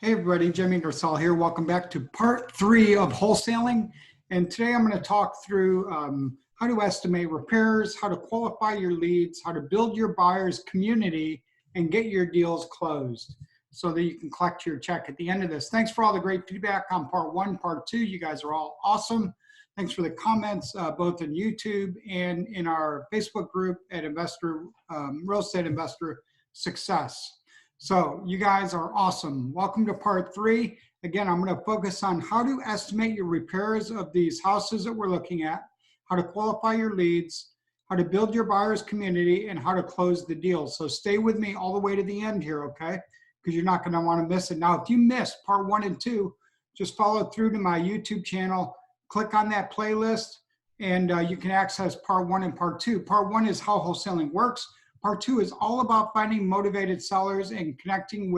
Hey everybody, Jim Ingersoll here. Welcome back to part 3 of wholesaling. And today I'm going to talk through how to estimate repairs, how to qualify your leads, how to build your buyer's community, and get your deals closed so that you can collect your check at the end of this. Thanks for all the great feedback on part 1, part 2. You guys are all awesome. Thanks for the comments, both on YouTube and in our Facebook group at Real Estate Investor Success. So you guys are awesome. Welcome to part 3. Again, I'm going to focus on how to estimate your repairs of these houses that we're looking at, how to qualify your leads, how to build your buyer's community, and how to close the deal. So stay with me all the way to the end here, okay? Because you're not going to want to miss it. Now, if you missed part 1 and 2, just follow through to my YouTube channel, click on that playlist, and you can access part 1 and part 2. Part 1 is how wholesaling works. Part 2 is all about finding motivated sellers and connecting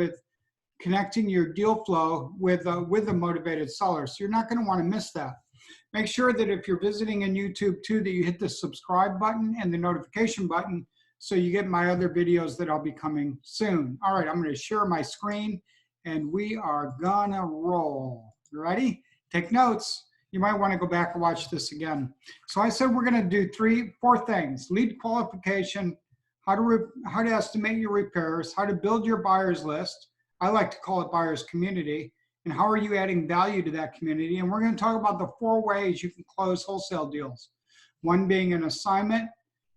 your deal flow with a motivated seller. So you're not going to want to miss that. Make sure that if you're visiting on YouTube too, that you hit the subscribe button and the notification button so you get my other videos that I'll be coming soon. All right, I'm going to share my screen and we are gonna roll. You ready? Take notes. You might want to go back and watch this again. So I said we're going to do 4 things: lead qualification, how to estimate your repairs, how to build your buyer's list. I like to call it buyer's community. And how are you adding value to that community? And we're going to talk about the 4 ways you can close wholesale deals. 1 being an assignment,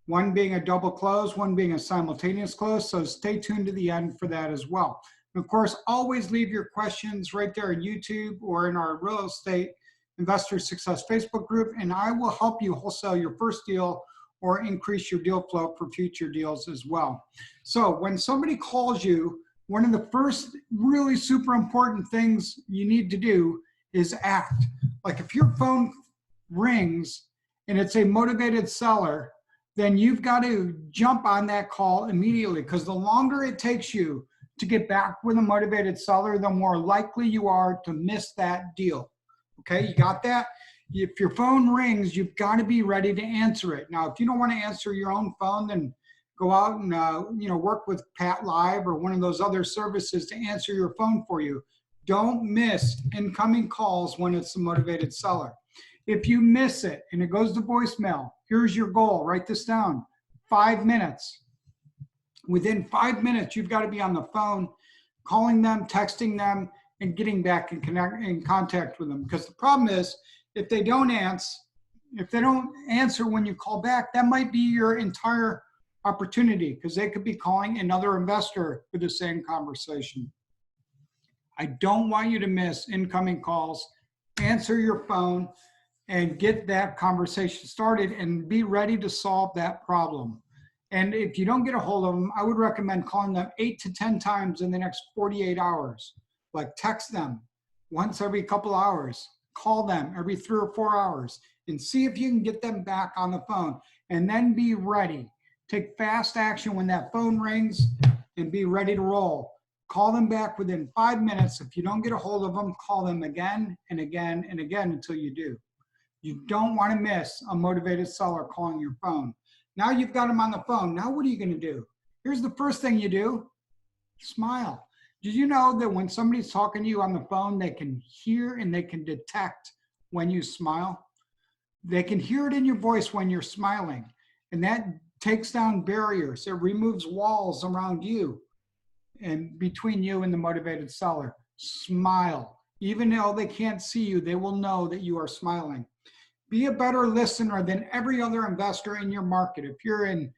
1 being a double close, 1 being a simultaneous close. So stay tuned to the end for that as well. And of course, always leave your questions right there on YouTube or in our Real Estate Investor Success Facebook group, and I will help you wholesale your first deal or increase your deal flow for future deals as well. So when somebody calls you, one of the first really super important things you need to do is act. Like if your phone rings and it's a motivated seller, then you've got to jump on that call immediately, because the longer it takes you to get back with a motivated seller, the more likely you are to miss that deal. Okay, you got that? If your phone rings, you've got to be ready to answer it. Now, if you don't want to answer your own phone, then go out and work with Pat Live or one of those other services to answer your phone for you. Don't miss incoming calls when it's a motivated seller. If you miss it and it goes to voicemail, here's your goal. Write this down. 5 minutes. Within 5 minutes, you've got to be on the phone, calling them, texting them, and getting back in contact with them. Because the problem is, if they don't answer when you call back, that might be your entire opportunity, because they could be calling another investor for the same conversation. I don't want you to miss incoming calls. Answer your phone and get that conversation started and be ready to solve that problem. And if you don't get a hold of them, I would recommend calling them 8 to 10 times in the next 48 hours. Like text them once every couple hours. Call them every 3 or 4 hours and see if you can get them back on the phone, and then be ready. Take fast action when that phone rings and be ready to roll. Call them back within 5 minutes. If you don't get a hold of them, call them again and again and again until you do. You don't want to miss a motivated seller calling your phone. Now you've got them on the phone. Now what are you going to do? Here's the first thing you do. Smile. Did you know that when somebody's talking to you on the phone, they can hear and they can detect when you smile? They can hear it in your voice when you're smiling. And that takes down barriers. It removes walls around you and between you and the motivated seller. Smile. Even though they can't see you, they will know that you are smiling. Be a better listener than every other investor in your market. If you're in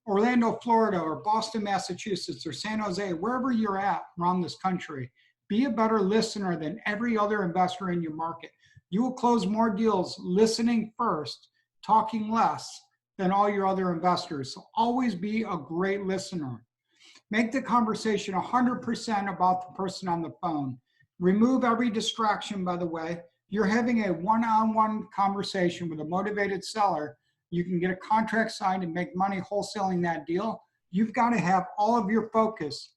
Orlando, Florida, or Boston, Massachusetts, or San Jose, wherever you're at around this country, be a better listener than every other investor in your market. You will close more deals listening first, talking less than all your other investors. So always be a great listener. Make the conversation 100% about the person on the phone. Remove every distraction, by the way. You're having a one-on-one conversation with a motivated seller. You can get a contract signed and make money wholesaling that deal. You've got to have all of your focus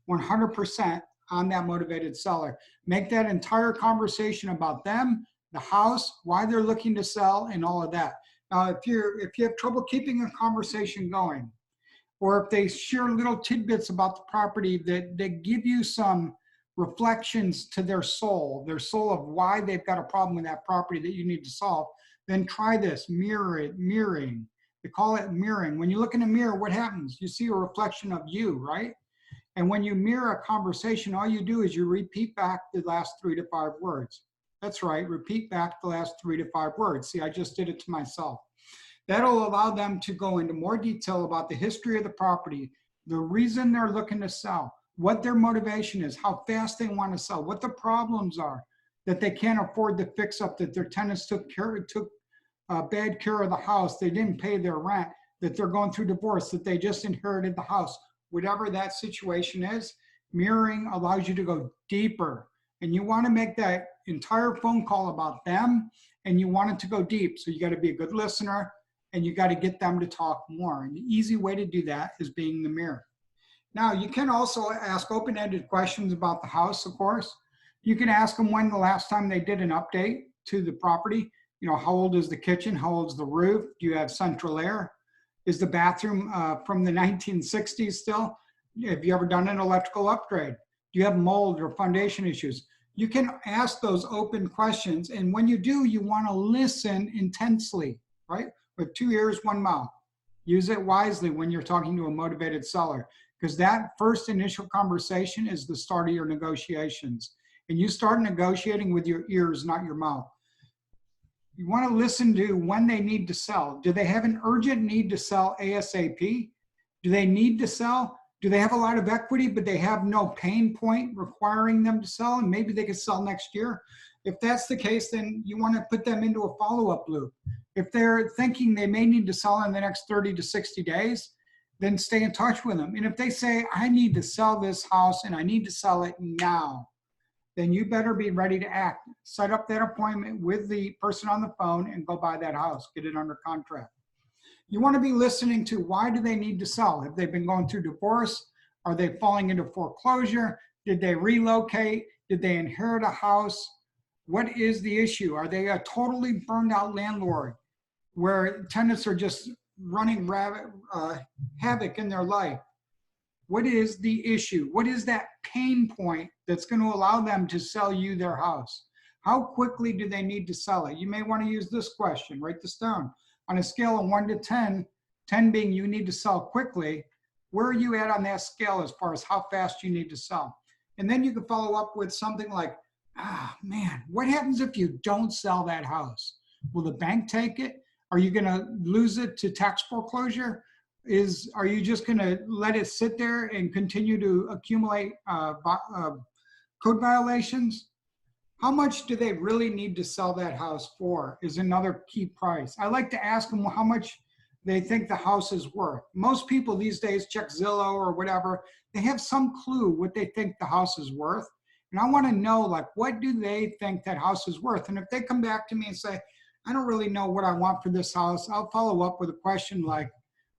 100% on that motivated seller. Make that entire conversation about them, the house, why they're looking to sell, and all of that. Now, if you have trouble keeping a conversation going, or if they share little tidbits about the property that give you some reflections to their soul of why they've got a problem with that property that you need to solve, then try this, mirroring. They call it mirroring. When you look in a mirror, what happens? You see a reflection of you, right? And when you mirror a conversation, all you do is you repeat back the last 3 to 5 words. That's right, repeat back the last 3 to 5 words. See, I just did it to myself. That'll allow them to go into more detail about the history of the property, the reason they're looking to sell, what their motivation is, how fast they want to sell, what the problems are that they can't afford to fix up, that their tenants took bad care of the house, they didn't pay their rent, that they're going through divorce, that they just inherited the house. Whatever that situation is, mirroring allows you to go deeper. And you want to make that entire phone call about them, and you want it to go deep. So you got to be a good listener, and you got to get them to talk more. And the easy way to do that is being the mirror. Now, you can also ask open-ended questions about the house, of course. You can ask them when the last time they did an update to the property. You know, how old is the kitchen? How old is the roof? Do you have central air? Is the bathroom from the 1960s still? Have you ever done an electrical upgrade? Do you have mold or foundation issues? You can ask those open questions. And when you do, you want to listen intensely, right? With 2 ears, 1 mouth. Use it wisely when you're talking to a motivated seller, because that first initial conversation is the start of your negotiations. And you start negotiating with your ears, not your mouth. You want to listen to when they need to sell. Do they have an urgent need to sell ASAP? Do they need to sell? Do they have a lot of equity, but they have no pain point requiring them to sell, and maybe they could sell next year? If that's the case, then you want to put them into a follow-up loop. If they're thinking they may need to sell in the next 30 to 60 days, then stay in touch with them. And if they say, I need to sell this house and I need to sell it now, then you better be ready to act. Set up that appointment with the person on the phone and go buy that house, get it under contract. You want to be listening to why do they need to sell? Have they been going through divorce? Are they falling into foreclosure? Did they relocate? Did they inherit a house? What is the issue? Are they a totally burned out landlord where tenants are just running havoc in their life? What is the issue? What is that pain point that's going to allow them to sell you their house? How quickly do they need to sell it? You may want to use this question. Write this down. On a scale of 1 to 10, 10 being you need to sell quickly, where are you at on that scale as far as how fast you need to sell? And then you can follow up with something like, man, what happens if you don't sell that house? Will the bank take it? Are you going to lose it to tax foreclosure? Are you just going to let it sit there and continue to accumulate code violations? How much do they really need to sell that house for is another key price. I like to ask them how much they think the house is worth. Most people these days check Zillow or whatever. They have some clue what they think the house is worth. And I want to know, like, what do they think that house is worth? And if they come back to me and say, I don't really know what I want for this house, I'll follow up with a question like,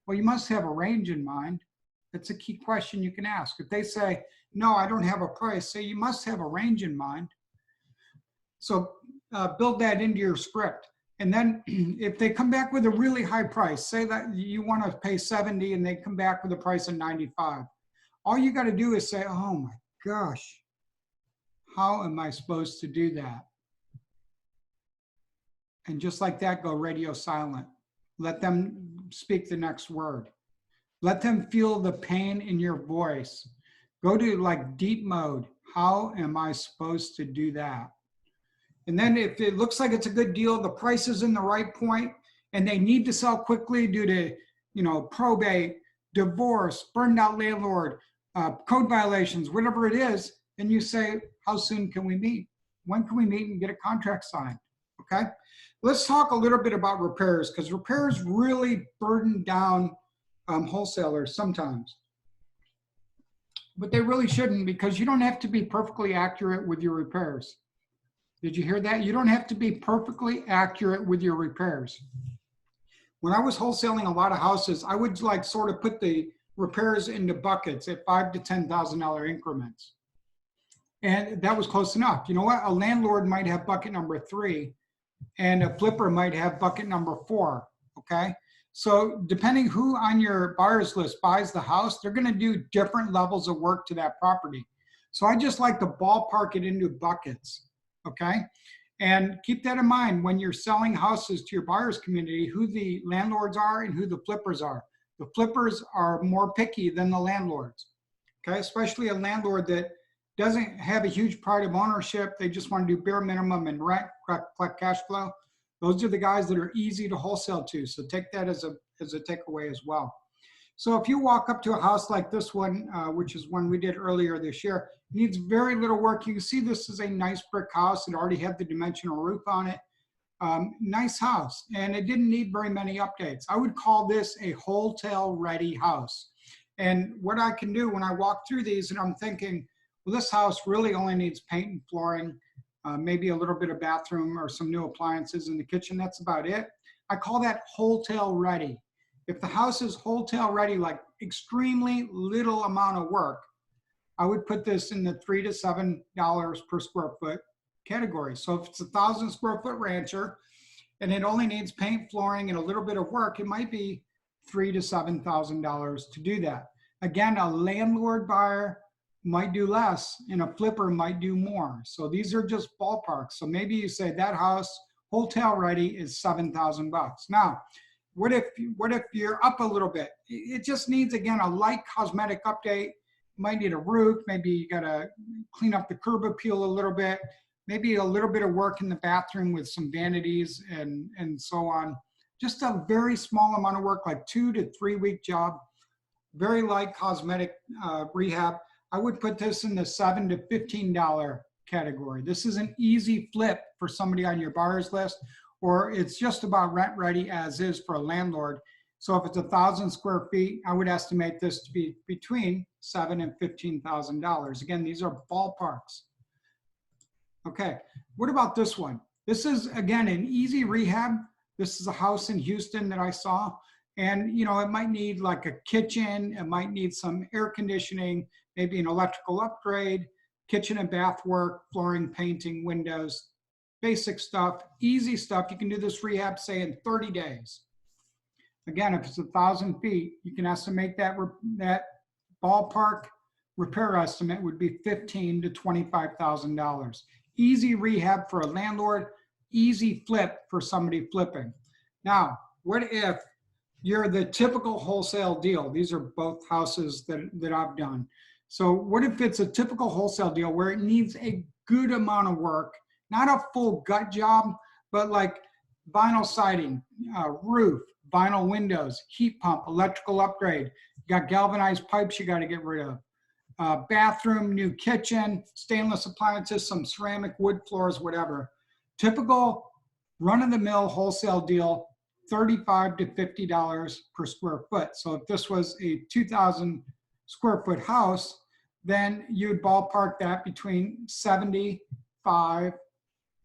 well, you must have a range in mind. That's a key question you can ask. If they say, no, I don't have a price, say you must have a range in mind. So build that into your script. And then if they come back with a really high price, say that you want to pay 70 and they come back with a price of 95. All you got to do is say, oh my gosh, how am I supposed to do that? And just like that, go radio silent. Let them speak the next word. Let them feel the pain in your voice. Go to like deep mode. How am I supposed to do that? And then if it looks like it's a good deal, the price is in the right point, and they need to sell quickly due to, probate, divorce, burned out landlord, code violations, whatever it is, then you say, how soon can we meet? When can we meet and get a contract signed? Okay. Let's talk a little bit about repairs, because repairs really burden down wholesalers sometimes. But they really shouldn't, because you don't have to be perfectly accurate with your repairs. Did you hear that? You don't have to be perfectly accurate with your repairs. When I was wholesaling a lot of houses, I would like sort of put the repairs into buckets at $5,000 to $10,000 increments. And that was close enough. You know what? A landlord might have bucket number 3 and a flipper might have bucket number 4, okay? So depending who on your buyer's list buys the house, they're gonna do different levels of work to that property. So I just like to ballpark it into buckets, okay? And keep that in mind when you're selling houses to your buyers community, who the landlords are and who the flippers are. The flippers are more picky than the landlords, okay? Especially a landlord that doesn't have a huge pride of ownership. They just want to do bare minimum and rent, collect cash flow. Those are the guys that are easy to wholesale to. So take that as a takeaway as well. So if you walk up to a house like this one, which is one we did earlier this year, it needs very little work. You can see this is a nice brick house. It already had the dimensional roof on it. Nice house, and it didn't need very many updates. I would call this a wholesale ready house. And what I can do when I walk through these and I'm thinking, well, this house really only needs paint and flooring, maybe a little bit of bathroom or some new appliances in the kitchen. That's about it. I call that wholesale ready. If the house is wholesale ready, like extremely little amount of work, I would put this in the $3 to $7 per square foot category. So if it's a 1,000 square foot rancher and it only needs paint, flooring, and a little bit of work, it might be $3,000 to $7,000 to do that. Again, a landlord buyer might do less and a flipper might do more. So these are just ballparks. So maybe you say that house wholesale ready is $7,000. Now, what if you're up a little bit? It just needs, again, a light cosmetic update. Might need a roof. Maybe you got to clean up the curb appeal a little bit. Maybe a little bit of work in the bathroom with some vanities and so on. Just a very small amount of work, like 2 to 3 week job. Very light cosmetic rehab. I would put this in the $7 to $15 category. This is an easy flip for somebody on your buyer's list, or it's just about rent ready as is for a landlord. So if it's 1,000 square feet, I would estimate this to be between $7,000 and $15,000. Again, these are ballparks. Okay, what about this one? This is, again, an easy rehab. This is a house in Houston that I saw. And, you know, it might need like a kitchen. It might need some air conditioning, maybe an electrical upgrade, kitchen and bath work, flooring, painting, windows, basic stuff, easy stuff. You can do this rehab, say, in 30 days. Again, if it's 1,000 feet, you can estimate that ballpark repair estimate would be $15,000 to $25,000. Easy rehab for a landlord, easy flip for somebody flipping. Now, what if you're the typical wholesale deal? These are both houses that I've done. So what if it's a typical wholesale deal where it needs a good amount of work, not a full gut job, but like vinyl siding, roof, vinyl windows, heat pump, electrical upgrade. You got galvanized pipes you got to get rid of. Bathroom, new kitchen, stainless appliances, some ceramic, wood floors, whatever. Typical run-of-the-mill wholesale deal, $35 to $50 per square foot. So if this was a 2,000 square foot house, then you'd ballpark that between $75,000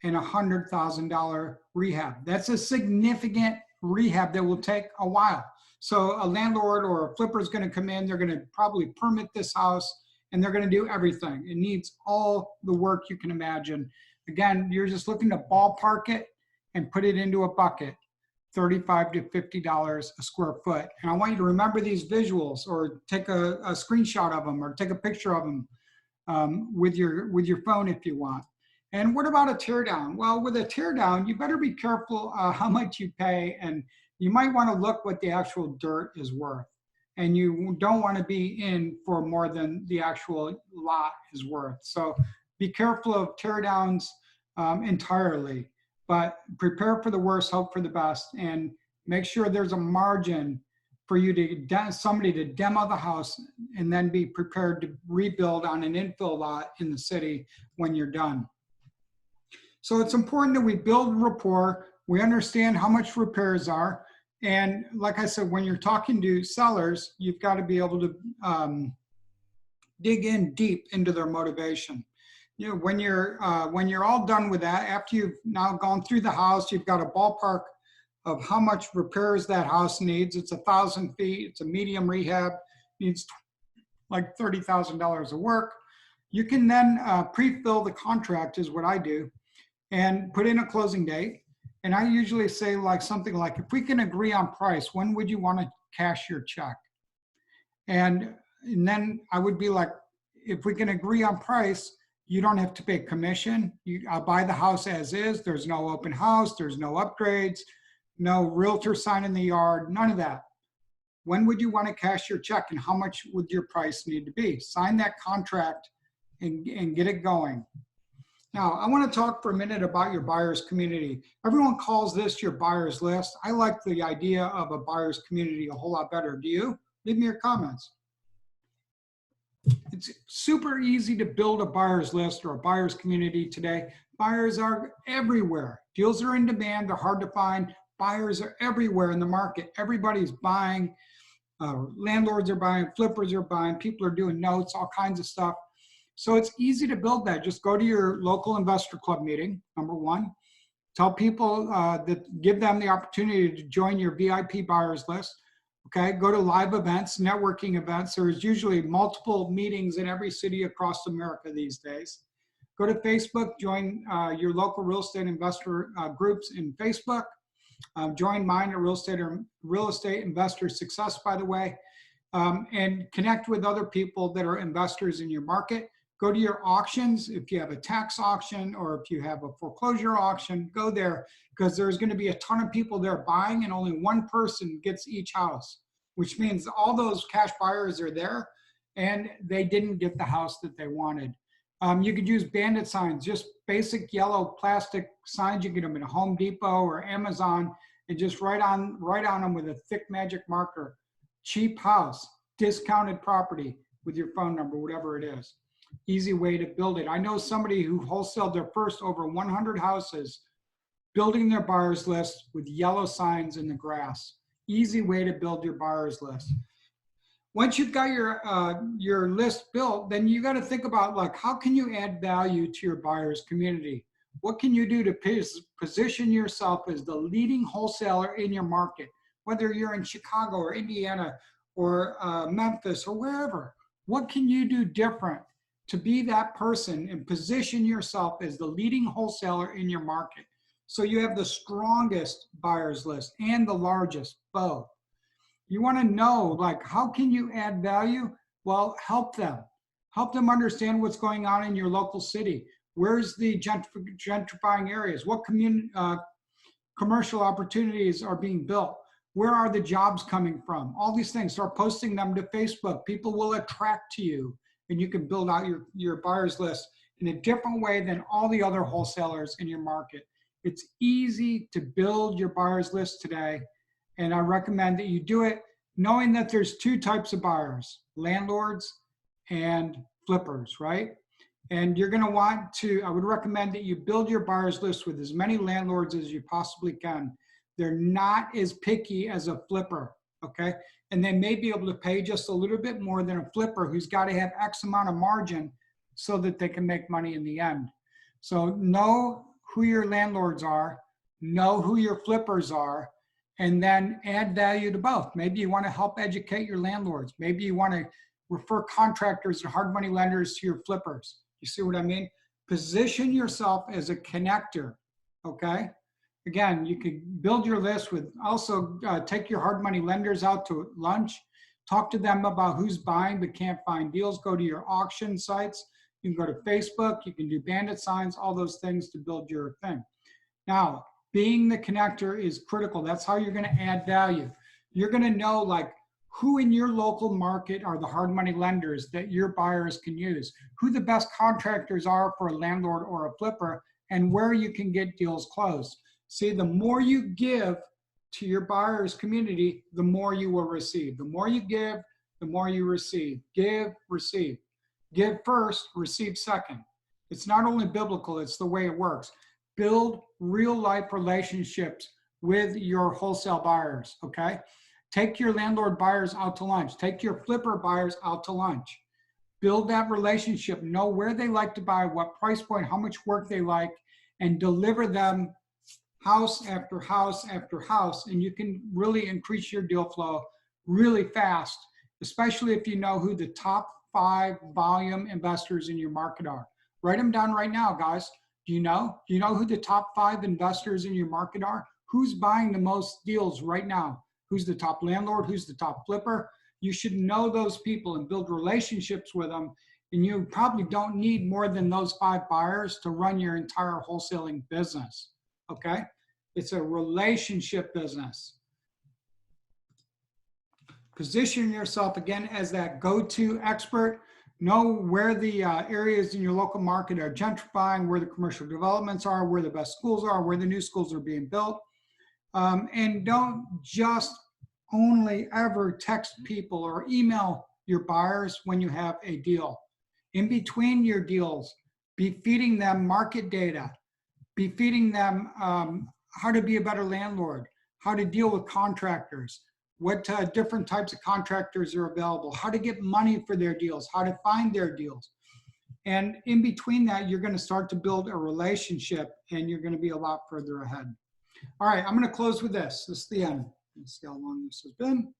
and $100,000 rehab. That's a significant rehab that will take a while. So a landlord or a flipper is going to come in, they're going to probably permit this house, and they're going to do everything. It needs all the work you can imagine. Again, you're just looking to ballpark it and put it into a bucket, $35 to $50 a square foot. And I want you to remember these visuals, or take a screenshot of them, or take a picture of them with your phone if you want. And what about a tear down? Well, with a tear down, you better be careful how much you pay, and you might want to look what the actual dirt is worth. And you don't want to be in for more than the actual lot is worth. So be careful of tear downs entirely, but prepare for the worst, hope for the best, and make sure there's a margin for you to somebody to demo the house and then be prepared to rebuild on an infill lot in the city when you're done. So it's important that we build rapport. We understand how much repairs are. And like I said, when you're talking to sellers, you've got to be able to dig in deep into their motivation. You know, when you're all done with that, after you've now gone through the house, you've got a ballpark of how much repairs that house needs. It's 1,000 feet. It's a medium rehab. Needs like $30,000 of work. You can then pre-fill the contract, is what I do, and put in a closing date. And I usually say like something like, if we can agree on price, when would you want to cash your check? And then I would be like, if we can agree on price, you don't have to pay commission. I'll buy the house as is. There's no open house. There's no upgrades, no realtor sign in the yard, none of that. When would you want to cash your check and how much would your price need to be? Sign that contract and get it going. Now, I want to talk for a minute about your buyer's community. Everyone calls this your buyer's list. I like the idea of a buyer's community a whole lot better. Do you? Leave me your comments. It's super easy to build a buyer's list or a buyer's community today. Buyers are everywhere. Deals are in demand. They're hard to find. Buyers are everywhere in the market. Everybody's buying. Landlords are buying. Flippers are buying. People are doing notes, all kinds of stuff. So it's easy to build that. Just go to your local investor club meeting, number one. Tell people that give them the opportunity to join your VIP buyers list. Okay, go to live events, networking events. There's usually multiple meetings in every city across America these days. Go to Facebook, join your local real estate investor groups in Facebook. Join mine at Real Estate Investor Success, by the way, and connect with other people that are investors in your market. Go to your auctions. If you have a tax auction or if you have a foreclosure auction, go there because there's going to be a ton of people there buying and only one person gets each house, which means all those cash buyers are there and they didn't get the house that they wanted. You could use bandit signs, just basic yellow plastic signs. You get them at Home Depot or Amazon and just write on them with a thick magic marker. Cheap house, discounted property with your phone number, whatever it is. Easy way to build it. I know somebody who wholesaled their first over 100 houses, building their buyer's list with yellow signs in the grass. Easy way to build your buyer's list. Once you've got your list built, then you got to think about like, how can you add value to your buyer's community? What can you do to position yourself as the leading wholesaler in your market, whether you're in Chicago or Indiana or Memphis or wherever? What can you do different to be that person and position yourself as the leading wholesaler in your market? So you have the strongest buyer's list and the largest, both. You want to know, like, how can you add value? Well, help them. Help them understand what's going on in your local city. Where's the gentrifying areas? What commercial opportunities are being built? Where are the jobs coming from? All these things. Start posting them to Facebook. People will attract to you, and you can build out your buyer's list in a different way than all the other wholesalers in your market. It's easy to build your buyer's list today, and I recommend that you do it knowing that there's two types of buyers, landlords and flippers, right? And you're going to want to, I would recommend that you build your buyer's list with as many landlords as you possibly can. They're not as picky as a flipper, okay? And they may be able to pay just a little bit more than a flipper who's got to have X amount of margin so that they can make money in the end. So know who your landlords are, know who your flippers are, and then add value to both. Maybe you want to help educate your landlords. Maybe you want to refer contractors and hard money lenders to your flippers. You see what I mean? Position yourself as a connector, okay? Again, you could build your list with also take your hard money lenders out to lunch, talk to them about who's buying but can't find deals, go to your auction sites, you can go to Facebook, you can do bandit signs, all those things to build your thing. Now, being the connector is critical. That's how you're gonna add value. You're gonna know like who in your local market are the hard money lenders that your buyers can use, who the best contractors are for a landlord or a flipper, and where you can get deals closed. See, the more you give to your buyer's community, the more you will receive. The more you give, the more you receive. Give, receive. Give first, receive second. It's not only biblical, it's the way it works. Build real life relationships with your wholesale buyers, okay? Take your landlord buyers out to lunch. Take your flipper buyers out to lunch. Build that relationship. Know where they like to buy, what price point, how much work they like, and deliver them house after house after house. And you can really increase your deal flow really fast, especially if you know who the top 5 volume investors in your market are. Write them down right now, guys. Do you know who the top 5 investors in your market are? Who's buying the most deals right now? Who's the top landlord? Who's the top flipper? You should know those people and build relationships with them And you probably don't need more than those 5 buyers to run your entire wholesaling business, okay? It's a relationship business. Position yourself again as that go-to expert. Know where the areas in your local market are gentrifying, where the commercial developments are, where the best schools are, where the new schools are being built. And don't just only ever text people or email your buyers when you have a deal. In between your deals, be feeding them market data, be feeding them how to be a better landlord, how to deal with contractors, what different types of contractors are available, how to get money for their deals, how to find their deals. And in between that, you're going to start to build a relationship and you're going to be a lot further ahead. All right, I'm going to close with this. This is the end. Let's see how long this has been.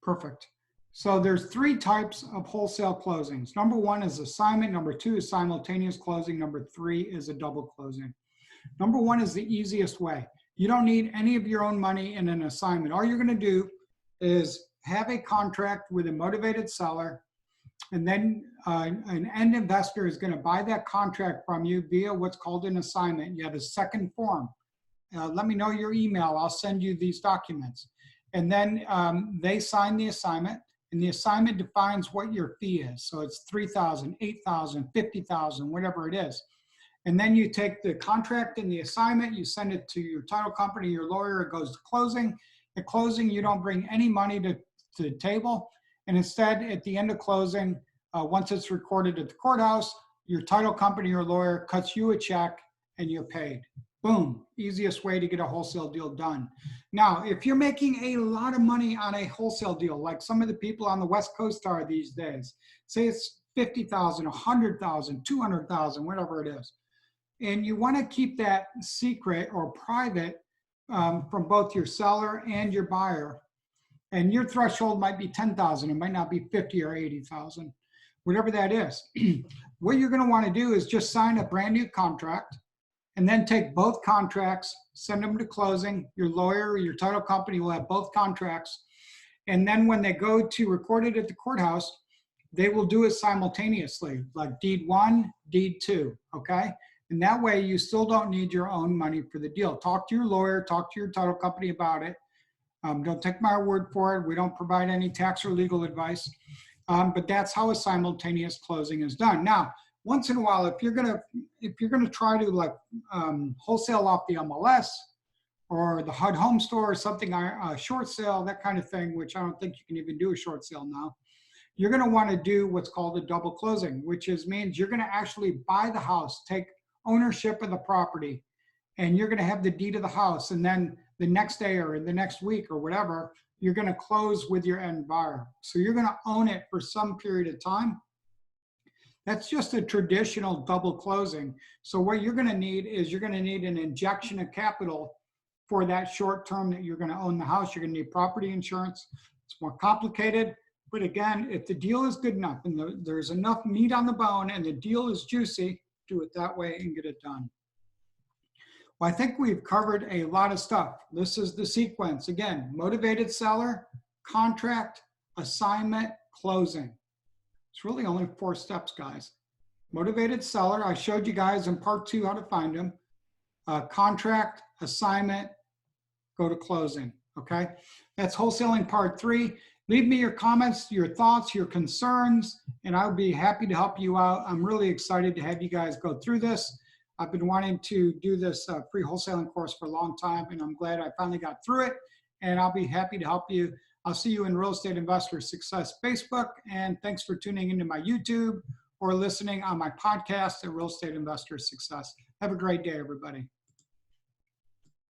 Perfect. So there's 3 types of wholesale closings. Number 1 is assignment. Number 2 is simultaneous closing. Number 3 is a double closing. Number 1 is the easiest way. You don't need any of your own money in an assignment. All you're going to do is have a contract with a motivated seller, and then an end investor is going to buy that contract from you via what's called an assignment. You have a second form. Let me know your email. I'll send you these documents. And then they sign the assignment, and the assignment defines what your fee is. So it's $3,000, $8,000, $50,000, whatever it is. And then you take the contract and the assignment, you send it to your title company, your lawyer, it goes to closing. At closing, you don't bring any money to the table. And instead, at the end of closing, once it's recorded at the courthouse, your title company or lawyer cuts you a check and you're paid. Boom, easiest way to get a wholesale deal done. Now, if you're making a lot of money on a wholesale deal, like some of the people on the West Coast are these days, say it's 50,000, 100,000, 200,000, whatever it is. And you want to keep that secret or private from both your seller and your buyer. And your threshold might be 10,000. It might not be 50 or 80,000, whatever that is. What you're going to want to do is just sign a brand new contract and then take both contracts, send them to closing. Your lawyer or your title company will have both contracts. And then when they go to record it at the courthouse, they will do it simultaneously, like deed 1, deed 2, okay? And that way you still don't need your own money for the deal. Talk to your lawyer, talk to your title company about it. Don't take my word for it. We don't provide any tax or legal advice, but that's how a simultaneous closing is done. Now, once in a while, if you're gonna try to like wholesale off the MLS or the HUD home store or something, a short sale, that kind of thing, which I don't think you can even do a short sale now, you're gonna wanna do what's called a double closing, which means you're gonna actually buy the house, take ownership of the property, and you're gonna have the deed of the house, and then the next day or the next week or whatever, you're gonna close with your end buyer. So you're gonna own it for some period of time. That's just a traditional double closing. So what you're gonna need is you're gonna need an injection of capital for that short term that you're gonna own the house. You're gonna need property insurance. It's more complicated, but again, if the deal is good enough and there's enough meat on the bone and the deal is juicy, do it that way and get it done. Well, I think we've covered a lot of stuff. This is the sequence. Again, motivated seller, contract, assignment, closing. It's really only 4 steps, guys. Motivated seller, I showed you guys in part 2 how to find them. Contract, assignment, go to closing, okay? That's wholesaling part 3. Leave me your comments, your thoughts, your concerns, and I'll be happy to help you out. I'm really excited to have you guys go through this. I've been wanting to do this free wholesaling course for a long time, and I'm glad I finally got through it, and I'll be happy to help you. I'll see you in Real Estate Investor Success Facebook, and thanks for tuning into my YouTube or listening on my podcast at Real Estate Investor Success. Have a great day, everybody.